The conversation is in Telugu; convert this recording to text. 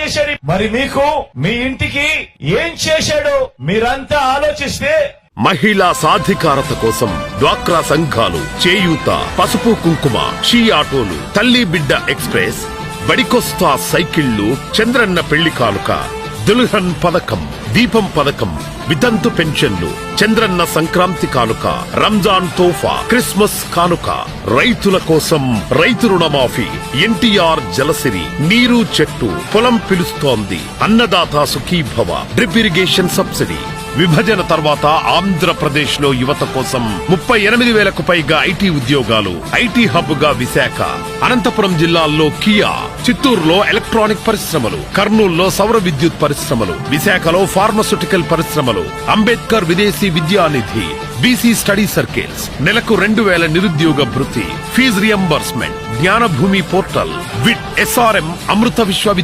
చేశాడు. మరి మీకు మీ ఇంటికి ఏం చేశాడు మీరంతా ఆలోచిస్తే మహిళా సాధికారత కోసం డ్వాక్రా సంఘాలు, చేయూత, పసుపు కుంకుమ, షీ ఆటోలు, తల్లి బిడ్డ ఎక్స్ప్రెస్, బడికొస్తా సైకిళ్లు, చంద్రన్న పెళ్లి కానుక, దుల్హన్ పథకం, దీపం పథకం, వితంతు పెన్షన్లు, చంద్రన్న సంక్రాంతి కానుక, రంజాన్ తోఫా, క్రిస్మస్ కానుక, రైతుల కోసం రైతు రుణమాఫీ, ఎన్టీఆర్ జలసిరి, నీరు చెట్టు, పొలం పిలుస్తోంది, Annadata Sukhibhava, drip irrigation subsidy. విభజన తర్వాత ఆంధ్రప్రదేశ్ లో యువత కోసం 38,000కు పైగా ఐటీ ఉద్యోగాలు. ఐటీ హబ్ గా విశాఖ, అనంతపురం జిల్లాల్లో కియా, చిత్తూరులో ఎలక్ట్రానిక్ పరిశ్రమలు, కర్నూలులో సౌర విద్యుత్ పరిశ్రమలు, విశాఖలో ఫార్మస్యూటికల్ పరిశ్రమలు, అంబేద్కర్ విదేశీ విద్యానిధి, బీసీ స్టడీ సర్కిల్స్, నెలకు 2,000 నిరుద్యోగ భృతి, fee reimbursement, Gnanabhoomi portal, VIT, SRM, అమృత విశ్వవిద్యాలయం.